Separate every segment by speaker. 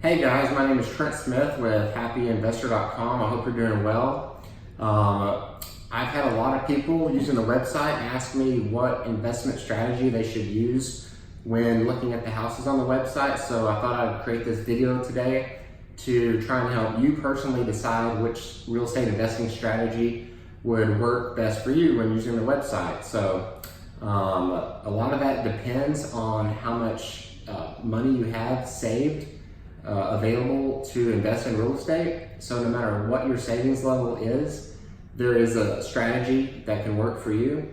Speaker 1: Hey guys, my name is Trent Smith with happyinvestor.com. I hope you're doing well. I've had a lot of people using the website ask me what investment strategy they should use when looking at the houses on the website. So I thought I'd create this video today to try and help you personally decide which real estate investing strategy would work best for you when using the website. So a lot of that depends on how much money you have saved available to invest in real estate. So no matter what your savings level is, there is a strategy that can work for you.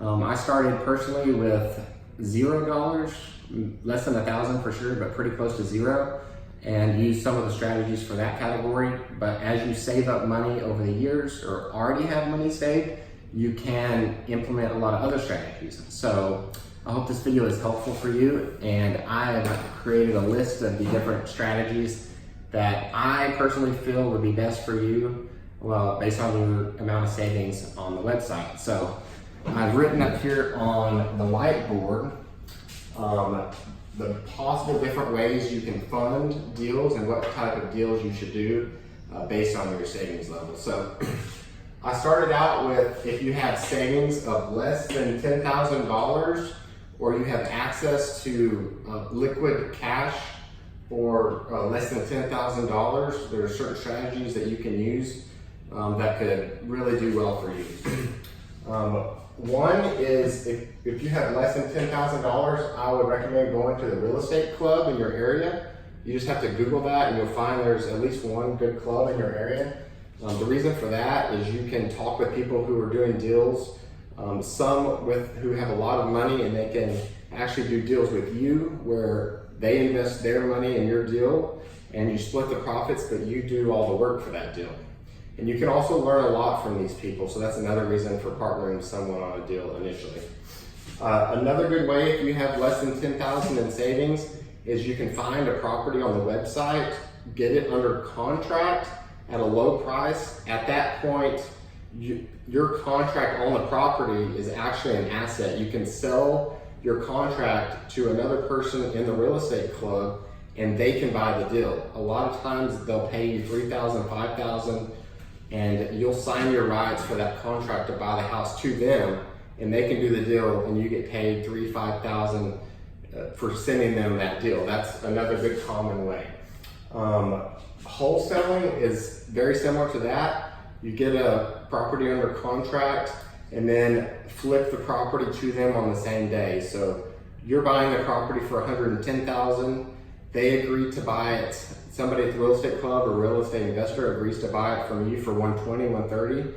Speaker 1: I started personally with $0, less than $1,000 for sure, but pretty close to zero, and used some of the strategies for that category. But as you save up money over the years or already have money saved, you can implement a lot of other strategies. So I hope this video is helpful for you, and I have created a list of the different strategies that I personally feel would be best for you, well, based on your amount of savings on the website. So I've written up here on the whiteboard the possible different ways you can fund deals and what type of deals you should do based on your savings level. So I started out with, if you have savings of less than $10,000, or you have access to liquid cash for less than $10,000, there are certain strategies that you can use that could really do well for you. One is, if you have less than $10,000, I would recommend going to the real estate club in your area. You just have to Google that and you'll find there's at least one good club in your area. The reason for that is you can talk with people who are doing deals, some who have a lot of money, and they can actually do deals with you where they invest their money in your deal and you split the profits, but you do all the work for that deal. And you can also learn a lot from these people, so that's another reason for partnering with someone on a deal initially. Another good way, if you have less than $10,000 in savings, is you can find a property on the website, get it under contract at a low price. At that point, your contract on the property is actually an asset. You can sell your contract to another person in the real estate club and they can buy the deal. A lot of times they'll pay you $3,000, $5,000, and you'll sign your rights for that contract to buy the house to them, and they can do the deal and you get paid $3,000, $5,000 for sending them that deal. That's another good common way. Wholesaling is very similar to that. You get a property under contract and then flip the property to them on the same day. So you're buying the property for $110,000. They agree to buy it. Somebody at the real estate club or real estate investor agrees to buy it from you for $120,000, $130,000.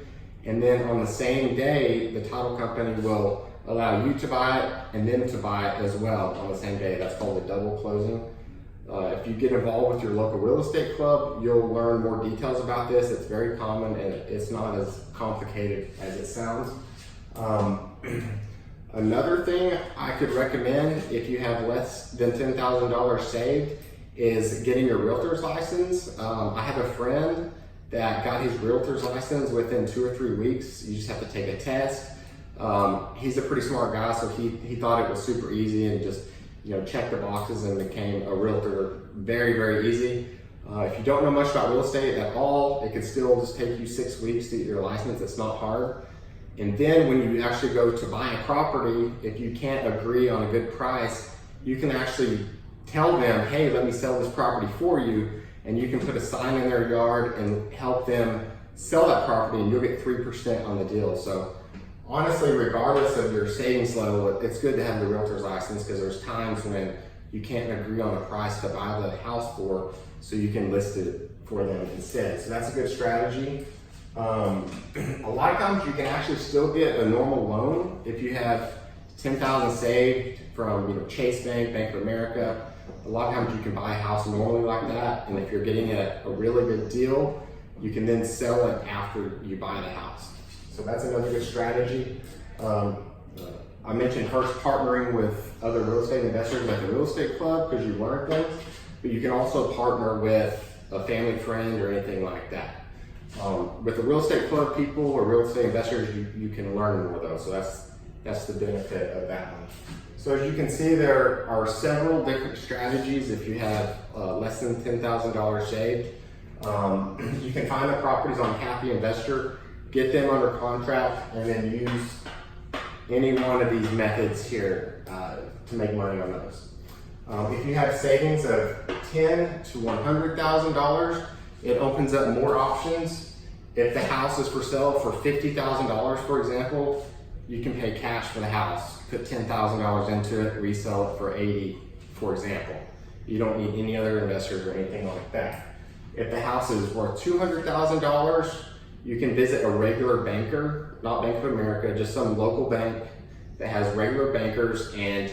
Speaker 1: And then on the same day, the title company will allow you to buy it and them to buy it as well on the same day. That's called a double closing. If you get involved with your local real estate club, you'll learn more details about this. It's very common and it's not as complicated as it sounds. Another thing I could recommend if you have less than $10,000 saved is getting your realtor's license. I have a friend that got his realtor's license within 2 or 3 weeks. You just have to take a test. He's a pretty smart guy, so he thought it was super easy and just check the boxes and became a realtor very, very easy. If you don't know much about real estate at all, it could still just take you 6 weeks to get your license. It's not hard. And then when you actually go to buy a property, if you can't agree on a good price, you can actually tell them, hey, let me sell this property for you, and you can put a sign in their yard and help them sell that property, and you'll get 3% on the deal. So honestly, regardless of your savings level, it's good to have the realtor's license, because there's times when you can't agree on a price to buy the house for, so you can list it for them instead. So that's a good strategy. A lot of times you can actually still get a normal loan if you have $10,000 saved from Chase Bank, Bank of America. A lot of times you can buy a house normally like that, and if you're getting a really good deal, you can then sell it after you buy the house. So that's another good strategy. I mentioned first partnering with other real estate investors like the real estate club, because you learn things, but you can also partner with a family friend or anything like that. With the real estate club people or real estate investors, you can learn more though, so that's the benefit of that one. So as you can see, there are several different strategies if you have less than $10,000 saved. You can find the properties on Happy Investor, get them under contract, and then use any one of these methods here to make money on those. If you have savings of $10,000 to $100,000, it opens up more options. If the house is for sale for $50,000, for example, you can pay cash for the house, put $10,000 into it, resell it for $80,000, for example. You don't need any other investors or anything like that. If the house is worth $200,000, you can visit a regular banker, not Bank of America, just some local bank that has regular bankers, and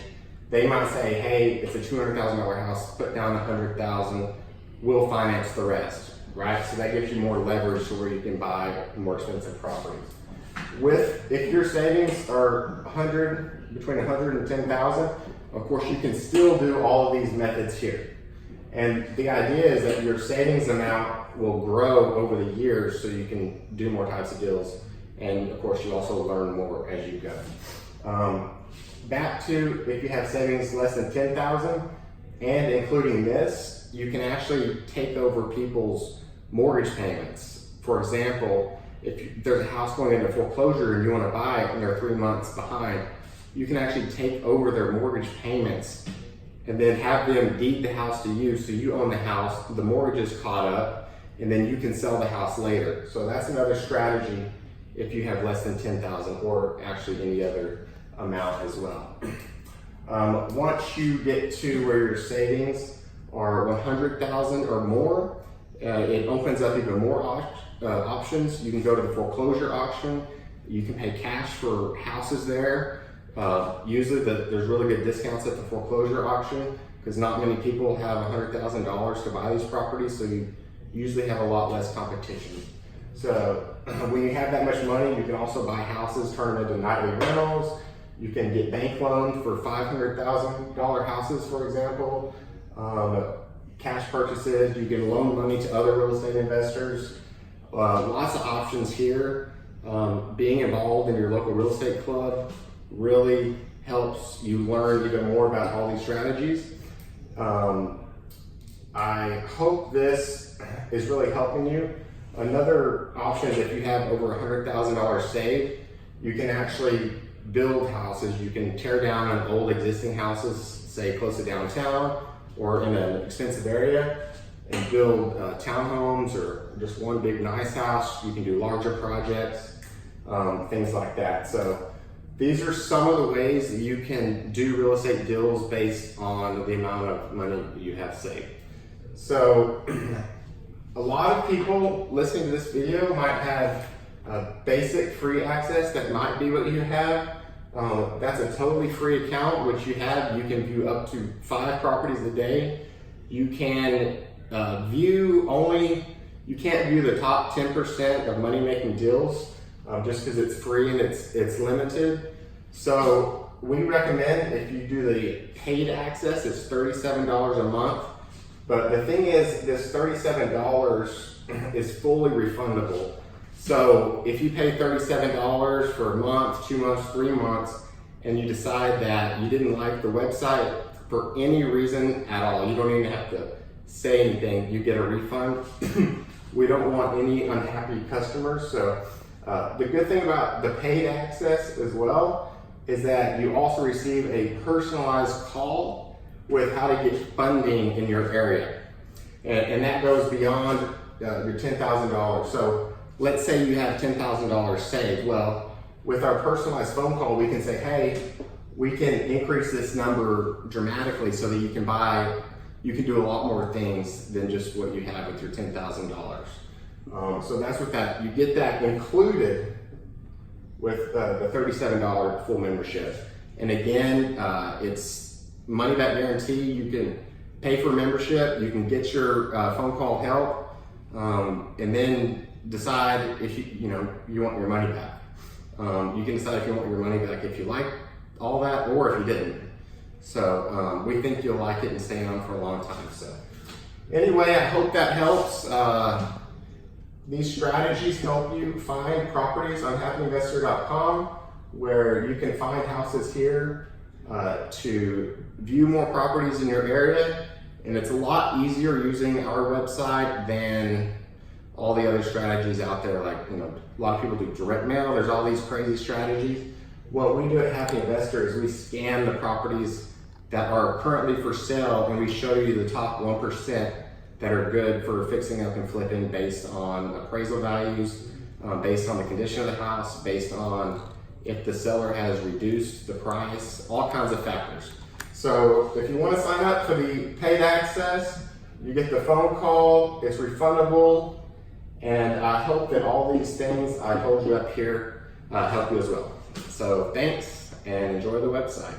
Speaker 1: they might say, hey, it's a $200,000 house, put down $100,000, we'll finance the rest, right? So that gives you more leverage to where you can buy more expensive properties. If your savings are between $100,000 and $10,000, of course you can still do all of these methods here. And the idea is that your savings amount will grow over the years so you can do more types of deals. And of course you also learn more as you go. Back to if you have savings less than $10,000 and including this, you can actually take over people's mortgage payments. For example, if there's a house going into foreclosure and you want to buy it and they're 3 months behind, you can actually take over their mortgage payments and then have them deed the house to you, so you own the house, the mortgage is caught up, and then you can sell the house later. So that's another strategy if you have less than $10,000 or actually any other amount as well. Once you get to where your savings are $100,000 or more, it opens up even more options. You can go to the foreclosure auction. You can pay cash for houses there. Usually there's really good discounts at the foreclosure auction because not many people have $100,000 to buy these properties, so you usually have a lot less competition. So when you have that much money, you can also buy houses, turn them into nightly rentals. You can get bank loans for $500,000 houses, for example. Cash purchases, you can loan money to other real estate investors. Lots of options here. Being involved in your local real estate club really helps you learn even more about all these strategies. I hope this is really helping you. Another option is if you have over $100,000 saved, you can actually build houses. You can tear down an old existing houses, say close to downtown or in an expensive area, and build townhomes or just one big nice house. You can do larger projects, things like that. So these are some of the ways that you can do real estate deals based on the amount of money you have saved. So a lot of people listening to this video might have basic free access. That might be what you have. That's a totally free account, which you have. You can view up to 5 properties a day. You can you can't view the top 10% of money-making deals just because it's free and it's limited. So we recommend if you do the paid access, it's $37 a month. But the thing is, this $37 is fully refundable. So if you pay $37 for a month, 2 months, 3 months, and you decide that you didn't like the website for any reason at all, you don't even have to say anything, you get a refund. We don't want any unhappy customers. So the good thing about the paid access as well is that you also receive a personalized call with how to get funding in your area. And that goes beyond your $10,000. So let's say you have $10,000 saved. Well, with our personalized phone call, we can say, hey, we can increase this number dramatically so that you can do a lot more things than just what you have with your $10,000. So that's what you get that included with the $37 full membership. And again, it's money back guarantee. You can pay for membership, you can get your phone call help, and then decide if you want your money back. You can decide if you want your money back if you like all that or if you didn't. So we think you'll like it and stay on for a long time. So anyway, I hope that helps. These strategies help you find properties on happyinvestor.com where you can find houses here to view more properties in your area, and it's a lot easier using our website than all the other strategies out there. Like, you know, a lot of people do direct mail. There's all these crazy strategies. What we do at Happy Investor is we scan the properties that are currently for sale, and we show you the top 1% that are good for fixing up and flipping based on appraisal values, based on the condition of the house, based on if the seller has reduced the price, all kinds of factors. So if you want to sign up for the paid access, you get the phone call, it's refundable, and I hope that all these things I told you up here help you as well. So thanks, and enjoy the website.